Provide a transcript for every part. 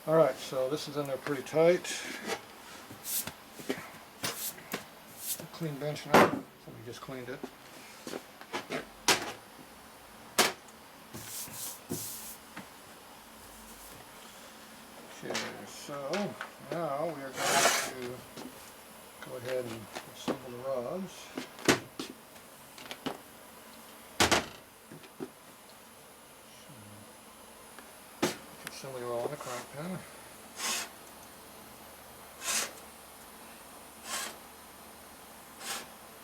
Alright, so this is in there pretty tight. Clean bench now. Somebody just cleaned it. Okay, so now we are going to go ahead and assemble the rods. Assembly roll on the crank pin.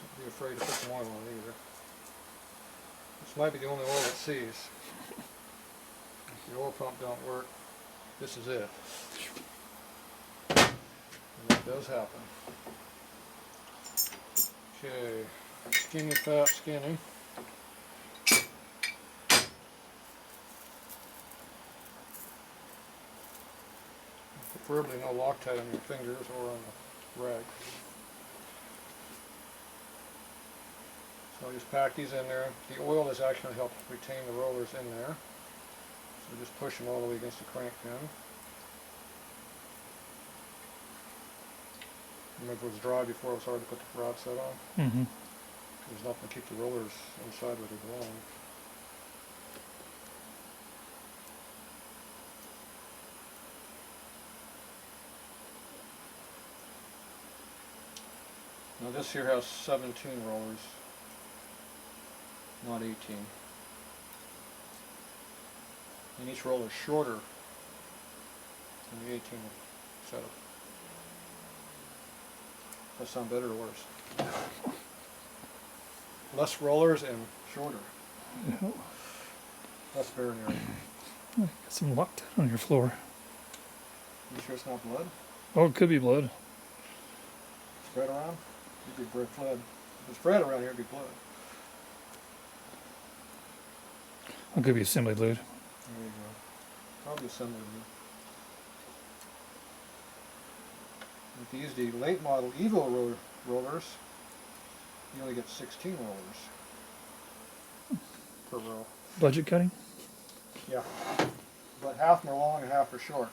Don't be afraid to put some oil on either. This might be the only oil it sees. If the oil pump don't work, this is it. And that does happen. Okay, skinny, fat, skinny. Preferably no Loctite on your fingers or on the rag. So I just pack these in there. The oil is actually going to help retain the rollers in there. So just push them all the way against the crank pin. Remember it was dry before, it was hard to put the rod set on. Mm-hmm. There's nothing to keep the rollers inside where they belong. Now this here has 17 rollers, not 18. And each roller is shorter than the 18 setup. Does that sound better or worse? Less rollers and shorter. Yeah. Less bearing area. Got some Loctite on your floor. You sure it's not blood? Oh, it could be blood. Spread around? It'd be blood. If it's spread around here, it'd be blood. It could be assembly glued. There you go. Probably assembly glue. If you use the late model Evo rollers, you only get 16 rollers per row. Budget cutting? Yeah. But half are long and half are short.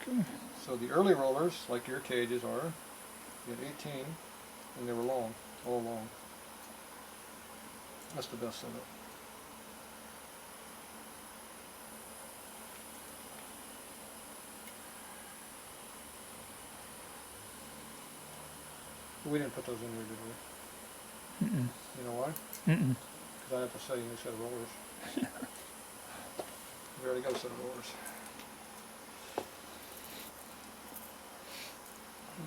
Okay. So the early rollers, like your cages are, you had 18 and they were long, all long. That's the best setup. But we didn't put those in there, did we? Mm-mm. You know why? Mm-mm. Because I have to sell you a new set of rollers. We already got a set of rollers.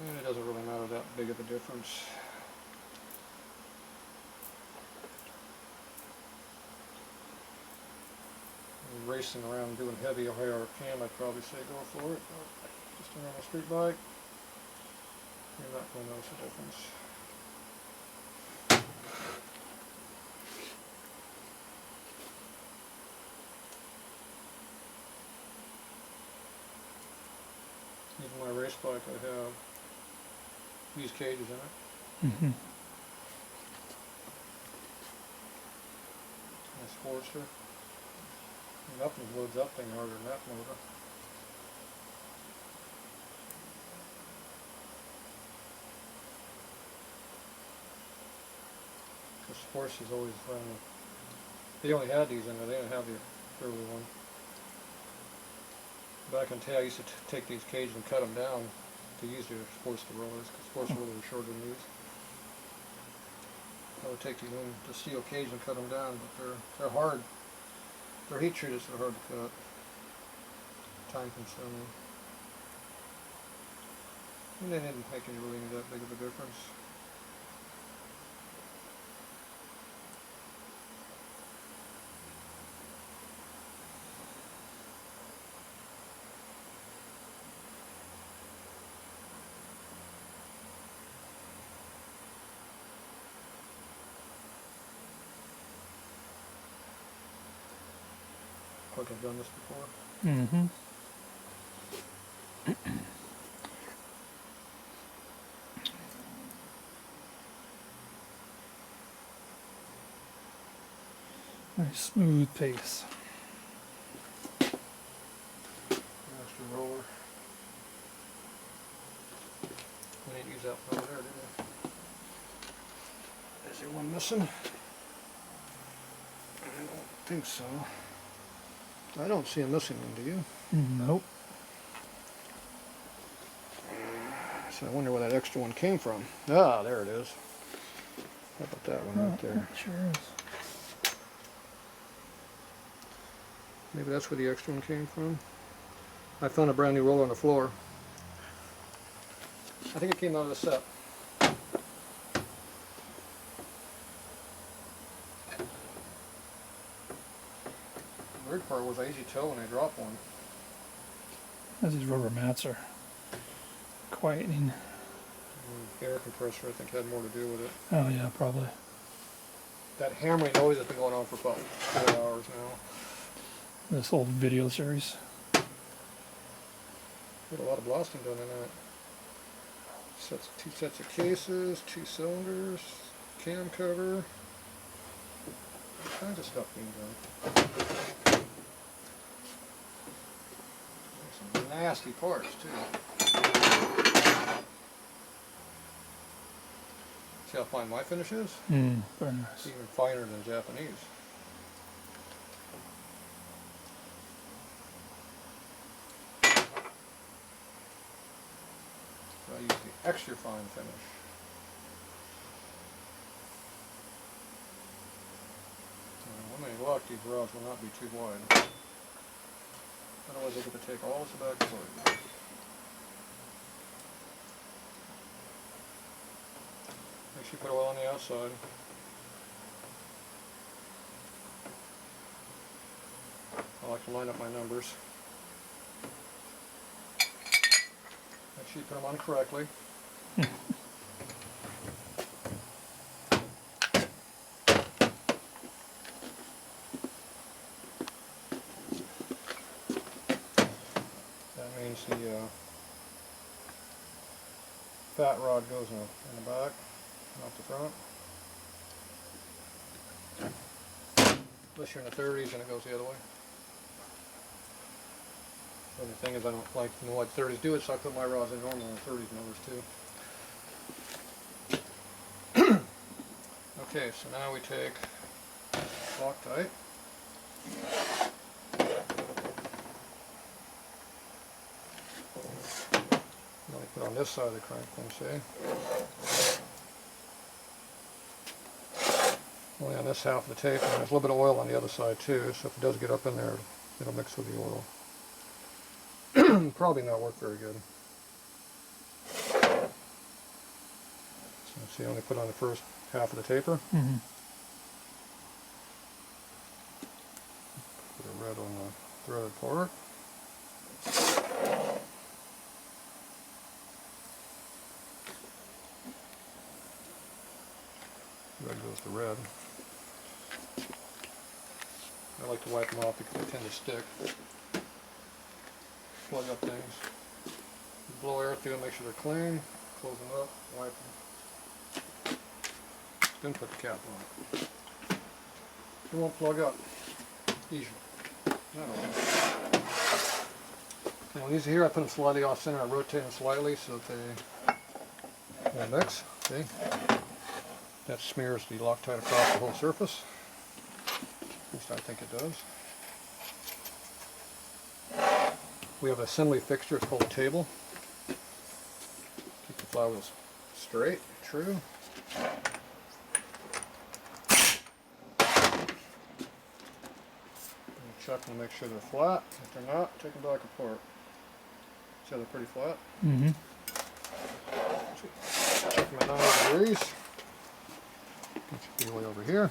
And it doesn't really matter that big of a difference. Racing around doing heavy high RPM, I'd probably say go for it. But just around a street bike, you're not going to notice the difference. Even my race bike, I have these cages in it. Mm-hmm. My Sportster. Nothing loads that thing harder than that motor. The Sportster's always running. They only had these in there, they didn't have the early one. Back in the day, I used to take these cages and cut them down to use the Sportster rollers, because Sportster rollers are shorter than these. I would take the steel cage and cut them down, but they're hard. They're heat treated, so they're hard to cut. Time consuming. And they didn't make really that big of a difference. Like I've done this before. Mm-hmm. Nice smooth pace. use that one over there, did I? Is there one missing? I don't think so. I don't see a missing one, do you? Nope. So I wonder where that extra one came from. Ah, there it is. How about that one right there? Sure is. Maybe that's where the extra one came from. I found a brand new roller on the floor. I think it came out of the set. The weird part was I usually tell when I drop one. These rubber mats are quietening. The air compressor, I think, had more to do with it. Oh yeah, probably. That hammering noise has been going on for about 4 hours now. This whole video series. Did a lot of blasting done in that. Two sets of cases, 2 cylinders, cam cover, all kinds of stuff being done. Some nasty parts too. See how fine my finish is? Very It's nice. even finer than Japanese. So I use the extra fine finish. When they lock, these rods will not be too wide. Otherwise, they get to take all this back apart. Make sure you put oil on the outside. I like to line up my numbers. Make sure you put them on correctly. That means the fat rod goes in the back, not the front. Unless you're in the 30s and it goes the other way. So the thing is, I don't like know what 30s do it, so I put my rods in normal on 30s numbers too. Okay, so now we take Loctite. Now we put on this side of the crank thing, see? Only on this half of the tape, and there's a little bit of oil on the other side too, so if it does get up in there, it'll mix with the oil. Probably not work very good. So see, I only put on the first half of the taper. Put a red on the threaded part. Red goes to red. I like to wipe them off because they tend to stick. Plug up things. Blow air through them, make sure they're clean. Close them up, wipe them. Then put the cap on it. It won't plug up easily. Not always. Now these here, I put them slightly off center. I rotate them slightly so that they won't mix. See? That smears the Loctite across the whole surface. At least I think it does. We have an assembly fixture, it's called a table. Keep the flywheels straight, true. And check them to make sure they're flat. If they're not, take them back apart. See how they're pretty flat? Check them at 90 degrees. Get your wheel over here.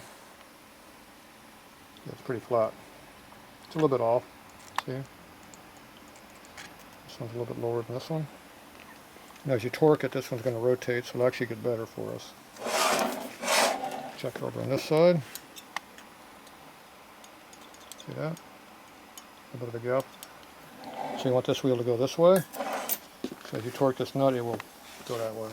Yeah, it's pretty flat. It's a little bit off. See? This one's a little bit lower than this one. Now as you torque it, this one's going to rotate, so it'll actually get better for us. Check it over on this side. See that? A bit of a gap. So you want this wheel to go this way. So as you torque this nut, it will go that way.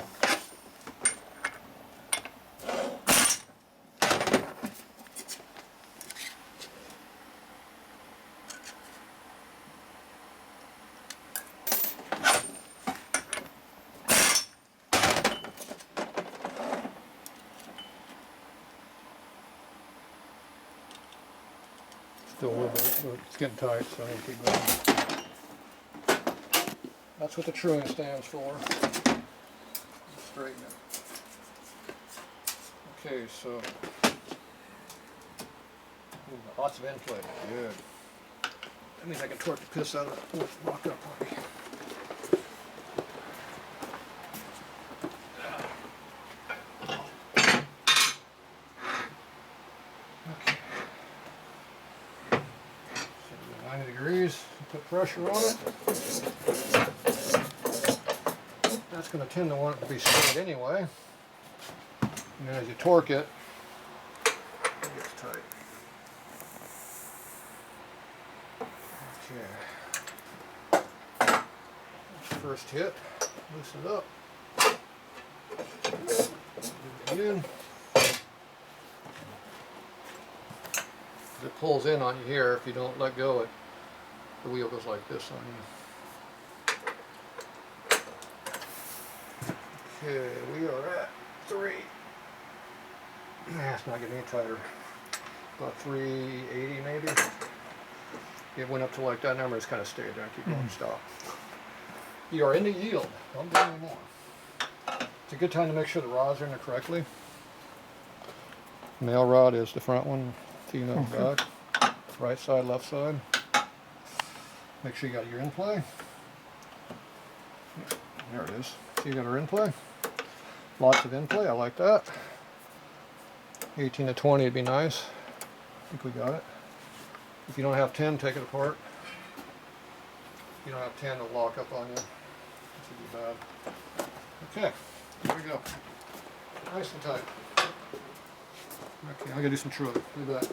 Still a little bit, but it's getting tight, so I need to keep going. That's what the truing stands for. Straighten it. Okay, so ooh, lots of end play. Good. That means I can torque the piss out of it. Ooh, lock up on me. Okay. So 90 degrees. Put pressure on it. That's going to tend to want it to be straight anyway. And then as you torque it, it gets tight. Okay. First hit, loosen it up. Do it again. It pulls in on you here. If you don't let go, the wheel goes like this on you. Okay, we are at 3. It's not getting any tighter. About 380 maybe. It went up to like that number, it's kind of stayed there. Keep going, stop. You are in the yield. Don't do any more. It's a good time to make sure the rods are in there correctly. Male rod is the front one, female back. Right side, left side. Make sure you got your in play. There it is. So you got our in play. Lots of in play, I like that. 18 to 20 would be nice. I think we got it. If you don't have 10, take it apart. If you don't have 10, it'll lock up on you. This would be bad. Okay, here we go. Nice and tight. Okay, I'm gonna do some truing. Do that.